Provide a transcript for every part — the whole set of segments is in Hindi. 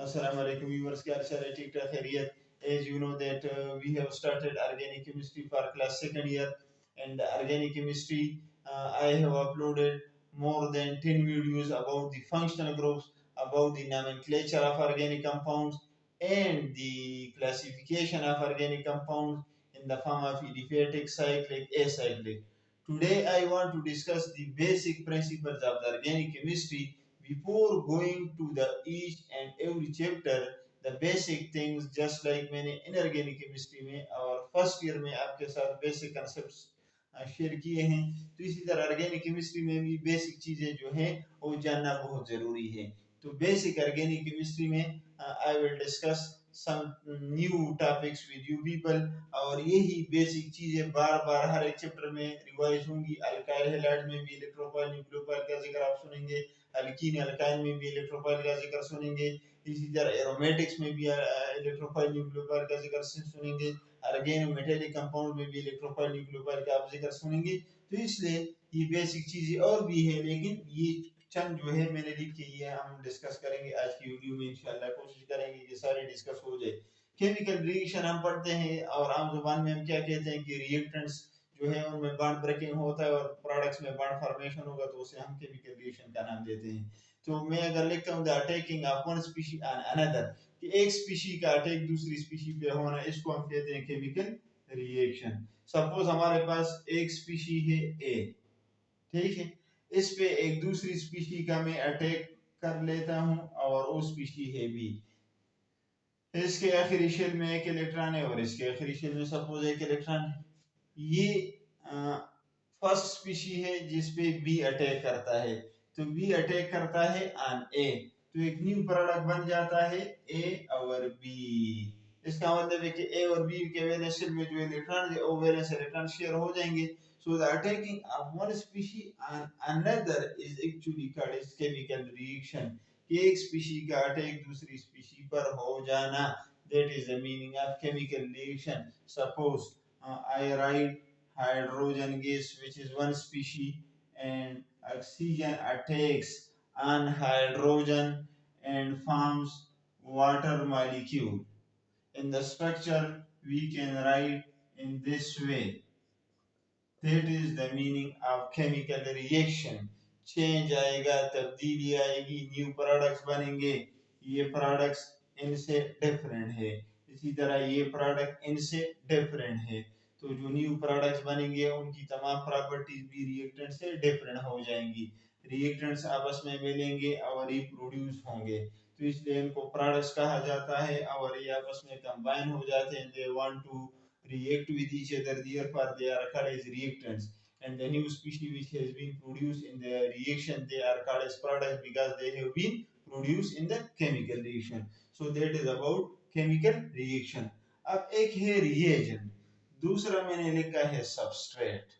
Assalamu alaikum viewers, क्या हाल है? ठीक ठाक खैरियत? As you know that we have started organic chemistry for class second year, and organic chemistry I have uploaded more than 10 videos about the functional groups, about the nomenclature of organic compounds, and the classification of organic compounds in the form of aliphatic, cyclic, acyclic. Today I want to discuss the basic principles of the organic chemistry. Before going to the each and every chapter, the basic things, just like मैंने inorganic chemistry में और फर्स्ट ईयर में आपके साथ बेसिक कंसेप्ट्स शेयर किए हैं, तो इसी तरह ऑर्गेनिक केमिस्ट्री में भी बेसिक चीजें जो हैं वो जानना बहुत जरूरी है। तो बेसिक ऑर्गेनिक केमिस्ट्री में I will discuss some new topics with you people, और यही बेसिक चीजें बार बार हर एक चैप्टर में रिवाइज होंगी। अल्काइल हैलाइड में भी इलेक्ट्रोफाइल न्यूक्लियोफाइल का जिक्र आप सुनेंगे, अल्कीन अल्काइन में भी इलेक्ट्रोफाइल का जिक्र सुनेंगे, इसी तरह एरोमेटिक्स में भी इलेक्ट्रोफाइल न्यूक्लियोफाइल का जिक्र सुनेंगे, ऑर्गेनो मेटेलिक कंपाउंड में भी इलेक्ट्रोफाइल न्यूक्लियोफाइल का आप जिक्र सुनेंगे। तो इसलिए ये बेसिक चीजें और भी है, लेकिन ये चंद जो है मैंने लिखी है हम डिस्कस करेंगे आज की वीडियो में। इंशाल्लाह कोशिश करेंगे कि सारे डिस्कस हो जाए। केमिकल रिएक्शन हम पढ़ते हैं और आम जुबान में हम क्या कहते हैं कि रिएक्टेंट्स जो है उनमें बॉन्ड ब्रेकिंग होता है और प्रोडक्ट्स में बॉन्ड फॉर्मेशन होगा, तो उसे हम केमिकल रिएक्शन का नाम देते हैं। तो मैं अगर लिखता हूँ the attacking of one species on another, कि एक स्पीशी का अटैक दूसरी स्पीशी पे होना, इसको हम कहते हैं केमिकल रिएक्शन। सपोज हमारे पास एक स्पीशी है ए, ठीक है, इस पे एक दूसरी स्पीशी का मैं अटैक कर लेता हूं और वो स्पीशी है बी। इसके आखिरी शेल में एक इलेक्ट्रॉन है और इसके आखिरी शेल में सपोज एक इलेक्ट्रॉन है। ये फर्स्ट स्पीशी है जिस पे बी अटैक करता है, तो बी अटैक करता है ऑन ए, तो एक न्यू प्रोडक्ट बन जाता है ए और बी। इसका मतलब है कि ए और बी के वैलेंस शेल में जो इलेक्ट्रॉन है वो वैलेंस इलेक्ट्रॉन शेयर हो जाएंगे। So the attacking of one species on another is actually called as chemical reaction. एक स्पीशी का अटैक दूसरी स्पीशी पर हो जाना, that is the meaning of chemical reaction. Suppose I write hydrogen gas, which is one species, and oxygen attacks on hydrogen and forms water molecule. In the structure we can write in this way. That is the meaning of chemical reaction. Change आएगा, तब्दीली आएगी, न्यू प्रोडक्ट्स बनेंगे। ये प्रोडक्ट्स इनसे डिफरेंट है, इसी तरह ये प्रोडक्ट इनसे डिफरेंट है। तो जो न्यू प्रोडक्ट्स बनेंगे उनकी तमाम प्रॉपर्टीज भी रिएक्टेंट से डिफरेंट हो जाएंगी। रिएक्टेंट्स आपस में मिलेंगे और ये प्रोड्यूस होंगे, तो इसलिए इनको प्रोडक्ट्स कहा जाता है और ये आपस में कंबाइन हो जाते हैं। They want to react with each other, therefore they are called as reactants. And the new species which has been produced in the reaction, they are called as products because they have been produced in the chemical reaction. So that is about chemical reaction. अब एक है reagent, दूसरा मैंने लिखा है substrate।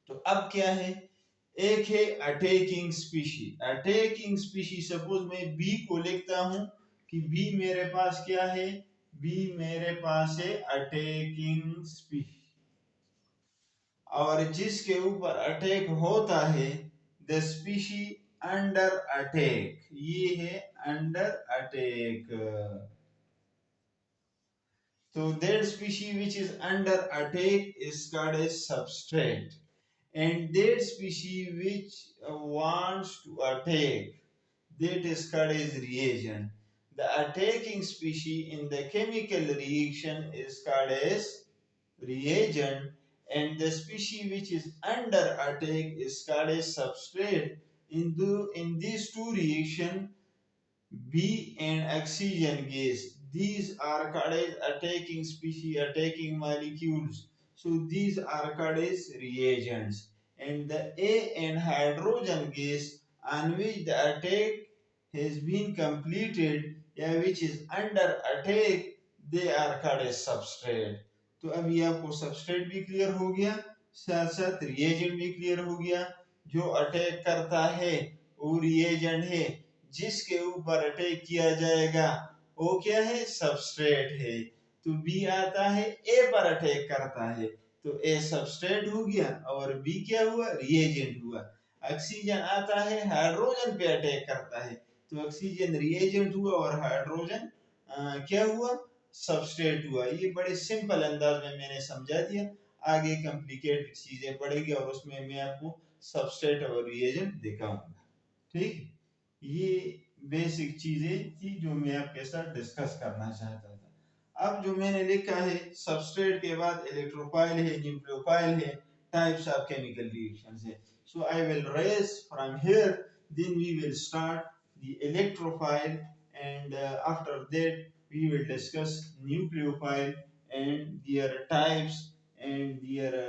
तो अब क्या है, एक है attacking species. Attacking species suppose मैं बी को लिखता हूं कि बी मेरे पास क्या है, बी मेरे पास है अटैकिंग स्पीशी, और जिसके ऊपर अटैक होता है द स्पीशी अंडर अटैक, ये है अंडर अटैक। तो that species which is under attack is called as substrate, and that species which wants to attack, that is called as reagent. The attacking species in the chemical reaction is called as reagent, and the species which is under attack is called as substrate. In these two reactions, B and oxygen gas, these are called as attacking species, attacking molecules. So these are called as reagents. And the A and hydrogen gas on which the attack has been completed, which is under attack, they are called as substrate. तो अब ये आपको सबस्ट्रेट भी क्लियर हो गया, साथ साथ रिएजेंट भी क्लियर हो गया। जो अटैक करता है वो रिएजेंट है, जिसके ऊपर अटैक किया जाएगा वो क्या है, सबस्ट्रेट है। तो बी आता है ए पर अटैक करता है, तो ए सबस्ट्रेट हो गया और बी क्या हुआ, रिएजेंट हुआ। ऑक्सीजन आता है हाइड्रोजन पे अटैक करता है, तो ऑक्सीजन रिएजेंट हुआ और हाइड्रोजन क्या हुआ, सबस्ट्रेट हुआ। ये बड़े सिंपल अंदाज में मैंने समझा दिया, आगे कॉम्प्लिकेटेड चीजें पड़ेगी और उसमें मैं आपको सबस्ट्रेट और रिएजेंट दिखाऊंगा। ठीक, ये बेसिक चीजें थी जो मैं आपके साथ डिस्कस करना चाहता था। अब जो मैंने लिखा है, सबस्ट्रेट के बाद इलेक्ट्रोफाइल है, न्यूक्लियोफाइल है, टाइप्स ऑफ केमिकल रिएक्शंस है। So I will raise from here, then we will start the electrophile and after that we will discuss nucleophile and their types and their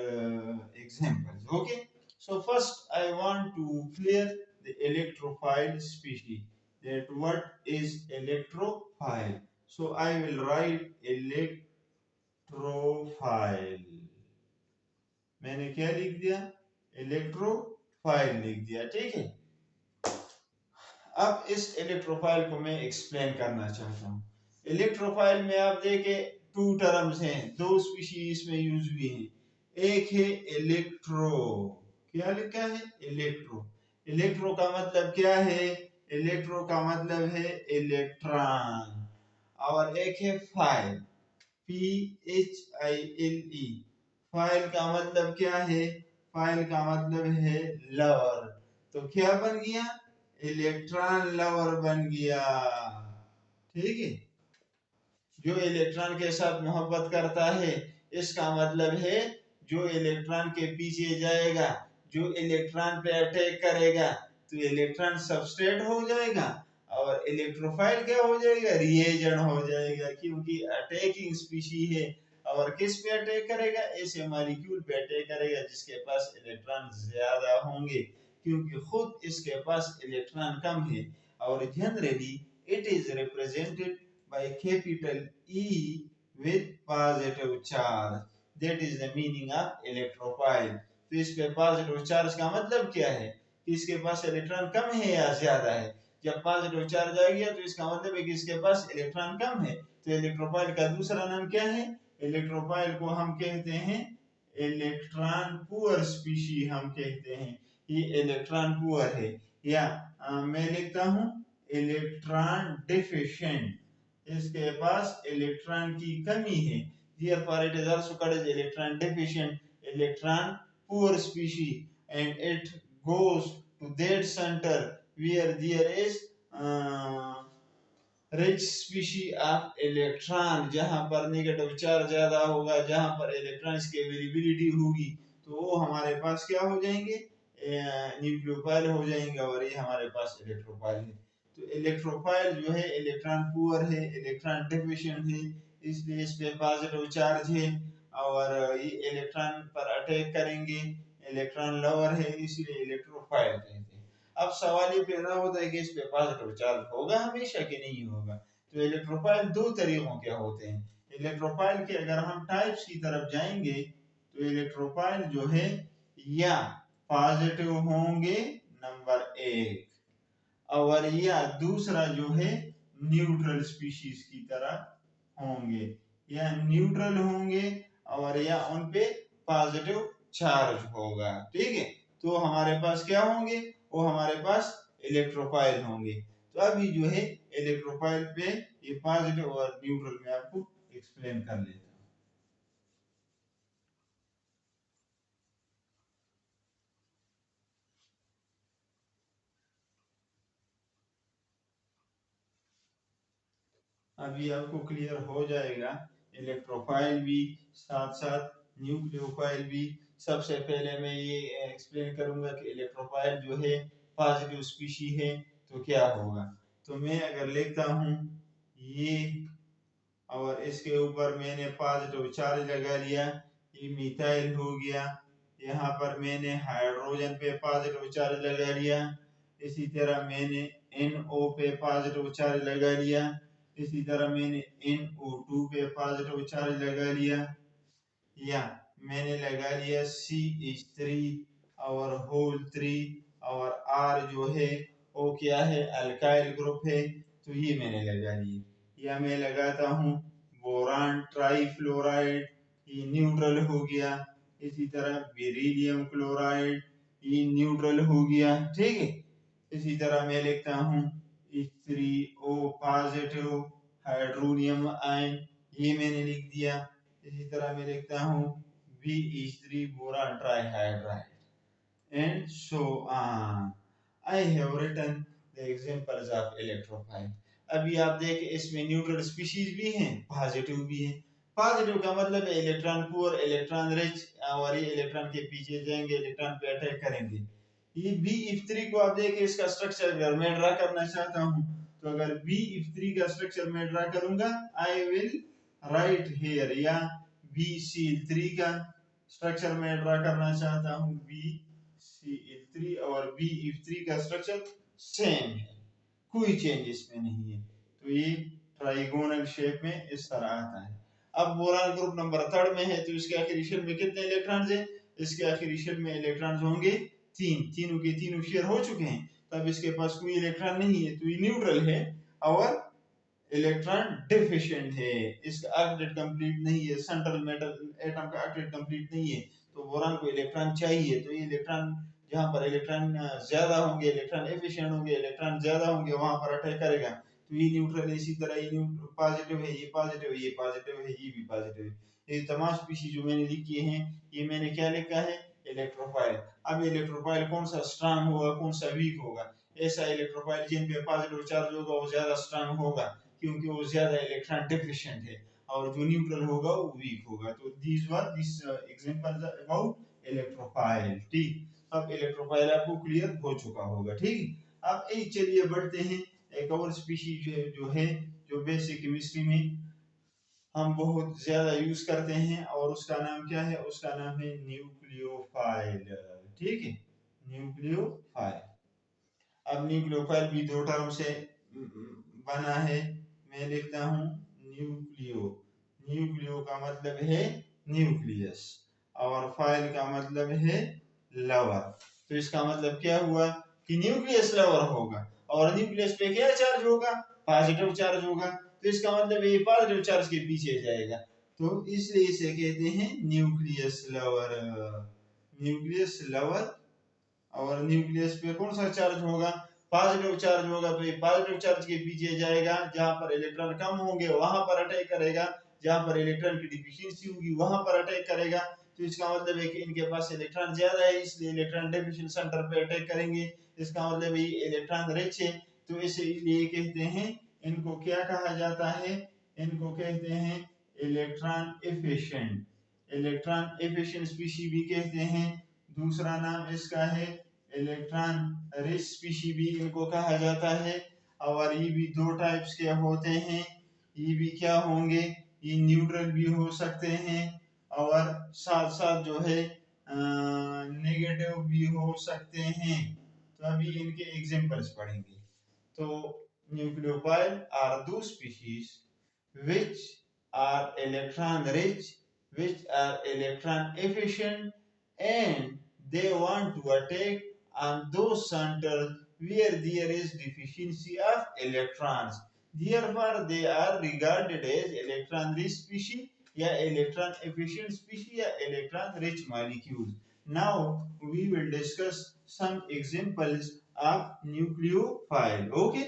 examples. Okay, so first I want to clear the electrophile species, that what is electrophile. So I will write electrophile, मैंने क्या लिख दिया, इलेक्ट्रोफाइल लिख दिया। ठीक है, अब इस इलेक्ट्रोफाइल को मैं एक्सप्लेन करना चाहता हूँ। इलेक्ट्रोफाइल में आप देखें टू टर्म्स हैं, दो स्पीशीज में यूज हुई हैं। एक है इलेक्ट्रो, क्या लिखा है, इलेक्ट्रो। इलेक्ट्रो का मतलब क्या है, इलेक्ट्रो का मतलब है इलेक्ट्रॉन। और एक है फाइल, PHILE। फाइल का मतलब क्या है, फाइल का मतलब है लवर। तो क्या बन गया, इलेक्ट्रॉन लवर बन गया। ठीक है, जो इलेक्ट्रॉन के साथ मोहब्बत करता है, इसका मतलब है जो इलेक्ट्रॉन के पीछे जाएगा, जो इलेक्ट्रॉन पे अटैक करेगा, तो इलेक्ट्रॉन सबस्ट्रेट हो जाएगा और इलेक्ट्रोफाइल क्या हो जाएगा, रिएजेंट हो जाएगा, क्योंकि अटैकिंग स्पीशी है। और किस पे अटैक करेगा, ऐसे मॉलिक्यूल पे अटैक करेगा जिसके पास इलेक्ट्रॉन ज्यादा होंगे, क्योंकि खुद इसके पास इलेक्ट्रॉन कम है। और generally it is represented by capital E with positive charge. That is the meaning of electrophile. तो इस पे पॉजिटिव चार्ज का मतलब क्या है कि इसके पास इलेक्ट्रॉन कम है या ज्यादा है। जब पॉजिटिव चार्ज आ गया तो इसका मतलब है कि इसके पास इलेक्ट्रॉन कम है। तो इलेक्ट्रोफाइल का दूसरा नाम क्या है, इलेक्ट्रोफाइल को हम कहते हैं इलेक्ट्रॉन पुअर स्पीशी, हम कहते हैं ये इलेक्ट्रॉन पुअर है। या मैं लिखता हूं इलेक्ट्रॉन डिफिशिएंट, इसके पास इलेक्ट्रॉन की कमी है। Therefore, it is also called as electron deficient, electron poor species, and it goes to that center where there is rich species of electron, जहां पर नेगेटिव चार्ज ज्यादा होगा, जहां पर इलेक्ट्रॉन्स की अवेलेबिलिटी होगी, तो वो हमारे पास क्या हो जाएंगे, न्यूक्लियोफाइल हो जाएंगे, और ये हमारे पास इलेक्ट्रोफाइल है। तो इलेक्ट्रोफाइल जो है इलेक्ट्रॉन पुअर है, इलेक्ट्रॉन डिफिशिएंट है, इसलिए इस पे पॉजिटिव चार्ज है और ये इलेक्ट्रॉन पर अटैक करेंगे, इलेक्ट्रॉन लवर है, इसलिए इलेक्ट्रोफाइल कहते हैं। अब सवाल ये पैदा होता है कि इस पे पॉजिटिव चार्ज होगा हमेशा कि नहीं होगा। तो इलेक्ट्रोफाइल दो तरीकों के होते हैं। इलेक्ट्रोफाइल के अगर हम टाइप्स की तरफ जाएंगे तो इलेक्ट्रोफाइल जो है या पॉजिटिव होंगे, नंबर एक, और या दूसरा जो है न्यूट्रल स्पीशीज की तरह होंगे, या न्यूट्रल होंगे और या उन पे पॉजिटिव चार्ज होगा। ठीक है, तो हमारे पास क्या होंगे, वो हमारे पास इलेक्ट्रोफाइल होंगे। तो अभी जो है इलेक्ट्रोफाइल पे ये पॉजिटिव और न्यूट्रल में आपको एक्सप्लेन कर लेता हूं। अभी आपको क्लियर हो जाएगा, इलेक्ट्रोफाइल भी साथ साथ न्यूक्लियोफाइल भी। सबसे पहले मैं ये एक्सप्लेन करूंगा कि इलेक्ट्रोफाइल जो है पॉजिटिव स्पीशी है तो क्या होगा। तो मैं अगर लिखता हूं ये और इसके ऊपर मैंने पॉजिटिव चार्ज लगा लिया, ये मिथाइल हो गया, यहाँ पर मैंने हाइड्रोजन पे पॉजिटिव चार्ज लगा लिया, इसी तरह मैंने NO पे पॉजिटिव चार्ज लगा लिया, इसी तरह मैंने NO2 पे पॉजिटिव चार्ज लगा लिया, या मैंने लगा लिया CH3 और होल 3 और R जो है वो क्या है, अल्काइल ग्रुप है, तो ये मैंने लगा लिए। या मैं लगाता हूँ बोरान ट्राइफ्लोराइड, ये न्यूट्रल हो गया, इसी तरह बेरिलियम क्लोराइड, ये न्यूट्रल हो गया। ठीक है, इसी तरह मैं लिखता हूँ H3O पॉजिटिव हाइड्रोनियम आयन, ये मैंने लिख दिया। इसी तरह मैं लिखता हूँ BH3 boron trihydride and so on. I have written the examples of electrophile. अभी आप देखें इसमें न्यूट्रल स्पीशीज भी हैं, पॉजिटिव भी है। पॉजिटिव का मतलब है इलेक्ट्रॉन पुअर, इलेक्ट्रॉन रिच, और ये इलेक्ट्रॉन के पीछे जाएंगे, इलेक्ट्रॉन पे अटैक करेंगे। ये BF3 को आप देखें, इसका स्ट्रक्चर अगर मैं ड्रा करना चाहता हूँ तो अगर BF3 का स्ट्रक्चर मैं ड्रा करूंगा, आई विल राइट हियर, या BCl3 का स्ट्रक्चर मैं ड्रा करना चाहता हूँ, BCl3 और BF3 का स्ट्रक्चर सेम है, कोई चेंज इसमें नहीं है। तो ये ट्राइगोनल शेप में इस तरह आता है। अब बोरान ग्रुप नंबर 3 में है, तो इसके आखिरी शेल में कितने इलेक्ट्रॉन्स हैं? इसके आखिरी शेल में इलेक्ट्रॉन्स होंगे 3, तीनों के तीनों शेयर हो चुके हैं, तब इसके पास कोई इलेक्ट्रॉन नहीं है, तो ये न्यूट्रल है और इलेक्ट्रॉन डेफिशिएंट है, इसका ऑक्टेट कंप्लीट नहीं है, सेंट्रल मेटल एटम का ऑक्टेट कंप्लीट नहीं है, तो बोरान को इलेक्ट्रॉन चाहिए। तो ये इलेक्ट्रॉन, जहां पर इलेक्ट्रॉन ज्यादा होंगे, इलेक्ट्रॉन एफिशिएंट होंगे, इलेक्ट्रॉन ज्यादा होंगे, वहां पर अटैक करेगा। तो ये न्यूट्रल है। इसी तरह ये पॉजिटिव है, ये पॉजिटिव है, ये पॉजिटिव है, ये भी पॉजिटिव है। ये तमाम स्पीशीज जो मैंने लिखी हैं, ये मैंने क्या लिखा है? इलेक्ट्रोफाइल। अब इलेक्ट्रोफाइल कौन सा स्ट्रांग होगा, कौन सा वीक होगा? ऐसा इलेक्ट्रोफाइल जिन पे पॉजिटिव चार्ज होगा वो ज्यादा स्ट्रांग होगा, क्योंकि वो ज्यादा इलेक्ट्रॉन डेफिशिएंट है, और जो न्यूट्रल होगा वो वीक होगा। तो this were this examples about electrophile. ठीक, अब इलेक्ट्रोफाइल आपको क्लियर हो चुका होगा। ठीक, अब एक चलिए बढ़ते हैं, एक और स्पीशीज जो बेसिक केमिस्ट्री में हम बहुत ज्यादा यूज करते हैं, और उसका नाम क्या है? उसका नाम है न्यूक्लियोफाइल। ठीक है, न्यूक्लियोफाइल। अब न्यूक्लियोफाइल भी दो टर्म से बना है। मैं लिखता हूँ न्यूक्लियो। न्यूक्लियो का मतलब है न्यूक्लियस, और फाइल का मतलब है लवर। तो इसका मतलब क्या हुआ कि न्यूक्लियस लवर होगा, और न्यूक्लियस पे क्या चार्ज होगा? पॉजिटिव चार्ज होगा। तो इसका मतलब ये पॉजिटिव चार्ज के पीछे जाएगा, तो इसलिए इसे कहते हैं न्यूक्लियस लवर। न्यूक्लियस लवर, और न्यूक्लियस पे कौन सा चार्ज होगा? पॉजिटिव चार्ज होगा, तो ये पॉजिटिव चार्ज के पीछे जाएगा, जहां पर इलेक्ट्रॉन कम होंगे वहां पर अटैक करेगा, जहां पर इलेक्ट्रॉन की डिफिशियंसी होगी वहां पर अटैक करेगा। तो इसका मतलब है कि इनके पास इलेक्ट्रॉन ज्यादा है, इसलिए इलेक्ट्रॉन डेफिशिएंट सेंटर पे अटैक करेंगे। इसका मतलब ये इलेक्ट्रॉन रिच है, तो इसलिए कहते हैं, इनको क्या कहा जाता है? इनको कहते हैं electron efficient. Electron efficient species भी कहते हैं। दूसरा नाम इसका है इलेक्ट्रॉन रिच स्पीशीज भी इनको कहा जाता है। और ये भी दो टाइप्स के होते हैं। ये भी क्या होंगे? ये न्यूट्रल भी हो सकते हैं, और साथ साथ जो है नेगेटिव भी हो सकते हैं। तो अभी इनके एग्जांपल्स पढ़ेंगे। तो न्यूक्लियोफाइल आर दो species which are electron rich, which are electron efficient, and they want to attack on those centers where there is deficiency of electrons. Therefore, they are regarded as electron rich species, या electron efficient species, या electron rich molecules. Now we will discuss some examples of nucleophile. Okay,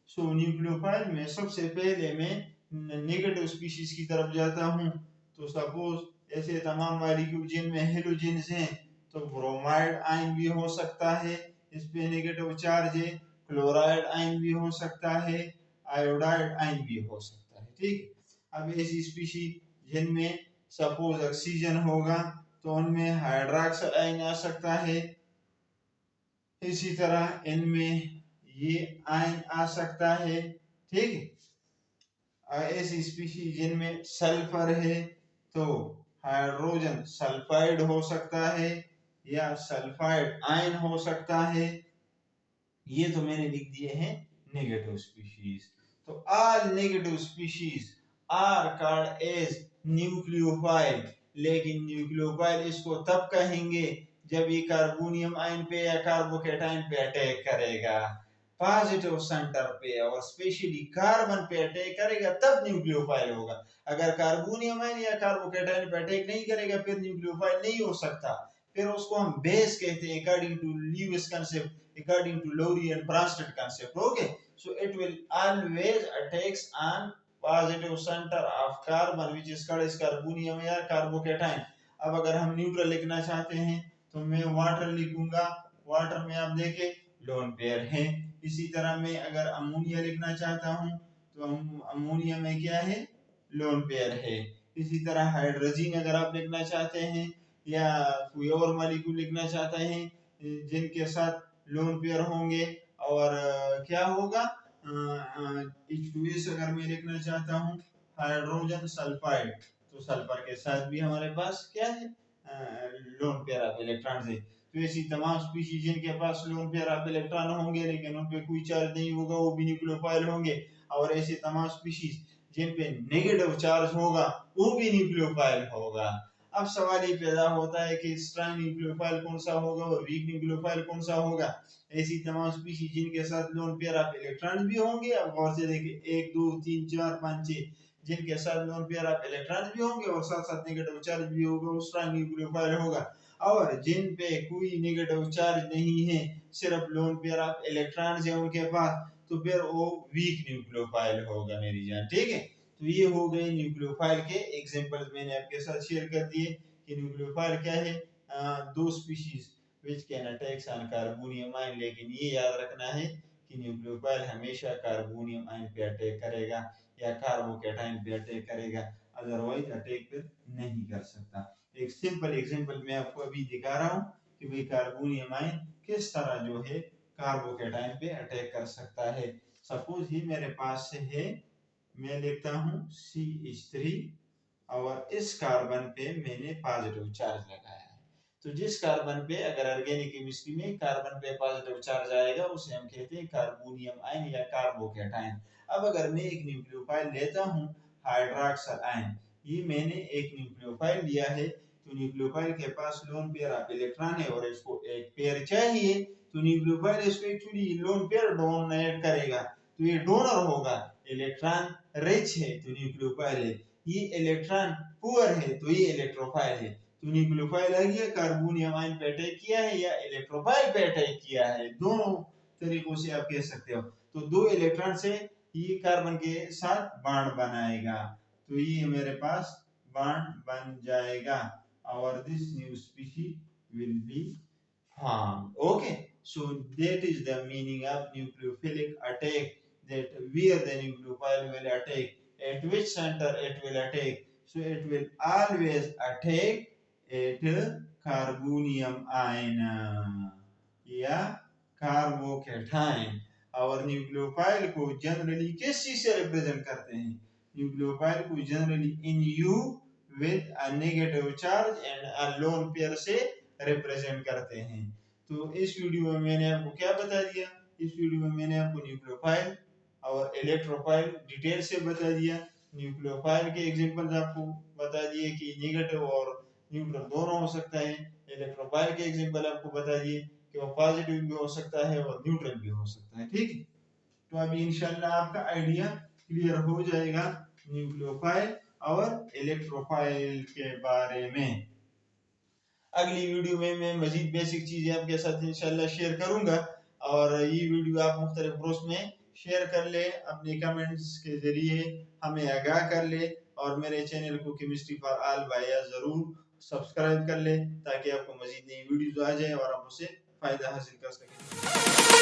so nucleophile में सबसे पहले मैं नेगेटिव स्पीशीज की तरफ जाता हूँ। तो सपोज ऐसे तमाम मॉलिक्यूल जिनमें हेलोजेन्स हैं, तो ब्रोमाइड आयन भी हो सकता है, इस पे नेगेटिव चार्ज है। क्लोराइड आयन भी हो सकता है, आयोडाइड आयन भी हो सकता है। ठीक, अब ऐसी स्पीशीज जिनमें सपोज ऑक्सीजन होगा, तो उनमें हाइड्रोक्साइड आयन आ सकता है। इसी तरह इनमें ये आयन आ सकता है। ठीक है, ऐसी स्पीशीज जिनमें सल्फर है, तो हाइड्रोजन सल्फाइड हो सकता है, या सल्फाइड आयन हो सकता है। ये तो मैंने लिख दिए हैं नेगेटिव स्पीशीज। तो all negative species are called as nucleophile. लेकिन न्यूक्लियोफाइल इसको तब कहेंगे जब ये कार्बोनियम आयन पे या कार्बोकेटाइन पे अटैक करेगा, पॉजिटिव सेंटर पे, और स्पेशली कार्बन पे अटैक करेगा, तब न्यूक्लियोफाइल होगा। अगर कार्बोनियम आयन या कार्बोकेटाइन पे अटैक नहीं करेगा, फिर न्यूक्लियोफाइल नहीं हो सकता। फिर उसको हम बेस कहते हैं, according to Lewis concept. according to Lowry and Bronsted concept. Okay, so it will always attacks on positive center of carbon which is called as carbonium या कार्बोकेटाइन. अब अगर हम न्यूट्रल लिखना चाहते हैं तो मैं वाटर लिखूंगा. वाटर में आप देखें लोन पेयर है. इसी तरह मैं अगर अमोनिया लिखना चाहता हूं तो अमोनिया में क्या है, लोन पेयर है. इसी तरह हाइड्रोजन अगर आप लिखना चाहते हैं या कोई और मॉलिक्यूल लिखना चाहते हैं जिनके साथ लोन पेयर होंगे और क्या होगा H2S अगर मैं लिखना चाहता हूँ हाइड्रोजन सल्फाइड तो सल्फर के साथ भी हमारे पास क्या है लोन पेयर ऑफ इलेक्ट्रॉन है. तो ऐसी तमाम स्पीशीज जिनके पास लोन पेयर ऑफ इलेक्ट्रॉन होंगे लेकिन उन पे कोई चार्ज नहीं होगा वो भी न्यूक्लियोफाइल होंगे. और ऐसे तमाम स्पीशीज जिन पे नेगेटिव चार्ज होगा वो भी न्यूक्लियोफाइल होगा. अब सवाल ये पैदा होता है कि स्ट्रांग न्यूक्लियोफाइल कौन सा होगा और वीक न्यूक्लियोफाइल कौन सा होगा. ऐसी तमाम स्पीशीज जिनके साथ लोन पेयर ऑफ इलेक्ट्रॉन भी होंगे. अब गौर से देखिए 1 2 3 4 5 6 जिनके साथ लोन पेयर ऑफ इलेक्ट्रॉन भी होंगे और साथ साथ नेगेटिव चार्ज भी होगा वो स्ट्रांग न्यूक्लियोफाइल होगा. और जिन पे कोई नेगेटिव चार्ज नहीं है सिर्फ लोन पेयर ऑफ इलेक्ट्रॉन है उनके पास तो फिर वो वीक न्यूक्लियोफाइल होगा मेरी जान. ठीक है, तो ये हो गए न्यूक्लियोफाइल के एग्जांपल्स मैंने आपके साथ शेयर कर दिए कि न्यूक्लियोफाइल क्या है. दो species which can attack on carbonium ion. लेकिन ये याद रखना है कि न्यूक्लियोफाइल हमेशा कार्बोनियम आयन पे अटैक करेगा या कार्बोकैटायन पे अटैक करेगा, अदरवाइज अटैक पे नहीं कर सकता. एक सिंपल एग्जांपल मैं आपको अभी दिखा रहा हूं कि भाई कार्बोनियम आयन किस तरह जो है कार्बोकैटायन पे अटैक कर सकता है. सपोज ही मेरे पास से है, मैं लिखता हूं CH3 और इस कार्बन पे मैंने पॉजिटिव चार्ज लगाया है. तो जिस कार्बन पे अगर ऑर्गेनिक केमिस्ट्री में कार्बन पे पॉजिटिव चार्ज आएगा उसे हम कहते हैं कार्बोनियम आयन या कार्बोकैटायन. अब अगर मैं एक न्यूक्लियोफाइल लेता हूं हाइड्रॉक्सिल आयन, ये मैंने एक न्यूक्लियोफाइल लिया है तो न्यूक्लियोफाइल के पास लोन पेयर ऑफ इलेक्ट्रॉन है और इसको एक पेयर चाहिए तो न्यूक्लियोफाइल इसको एक्चुअली लोन पेयर डोनेट करेगा तो ये डोनर होगा. इलेक्ट्रॉन रिच है तो न्यूक्लियोफाइल है, ये इलेक्ट्रॉन पुअर है तो ये इलेक्ट्रोफाइल है. तो न्यूक्लियोफाइल है ये कार्बोनियम आयन पे अटैक किया है या इलेक्ट्रोफाइल पे अटैक किया है, दोनों तरीकों से आप कह सकते हो. तो दो इलेक्ट्रॉन से ये कार्बन के साथ बॉन्ड बनाएगा तो ये मेरे पास बॉन्ड बन जाएगा और this new species will be formed. Okay, so that is the meaning of nucleophilic attack, that where the nucleophile will attack, at which center it will attack. So it will always attack at carbonium ion या कार्बोकैटायन. और न्यूक्लियोफाइल को जनरली किस चीज से रिप्रेजेंट करते हैं? न्यूक्लियोफाइल को generally in you with a negative charge and a lone pair से रिप्रेजेंट करते हैं. तो इस वीडियो में मैंने आपको क्या बता दिया? इस वीडियो में मैंने आपको न्यूक्लियोफाइल और इलेक्ट्रोफाइल डिटेल से बता दिया. न्यूक्लियोफाइल के एग्जांपल्स आपको बता दिए कि नेगेटिव और न्यूट्रल दोनों हो सकता है. इलेक्ट्रोफाइल के एग्जांपल आपको बता दिए कि वो पॉजिटिव भी हो सकता है और न्यूट्रल भी हो सकता है. ठीक है, तो अभी इंशाल्लाह आपका आइडिया क्लियर हो जाएगा न्यूक्लियोफाइल और इलेक्ट्रोफाइल के बारे में. अगली वीडियो में मैं मजीद बेसिक चीजें आपके साथ इंशाल्लाह शेयर करूंगा और ये वीडियो आप मुख्तलिफ ग्रुप्स में शेयर कर ले, अपने कमेंट्स के जरिए हमें आगाह कर ले और मेरे चैनल को केमिस्ट्री फॉर ऑल भाइया जरूर सब्सक्राइब कर ले ताकि आपको मजीद नई वीडियोस आ जाए और आप उससे फायदा हासिल कर सकें.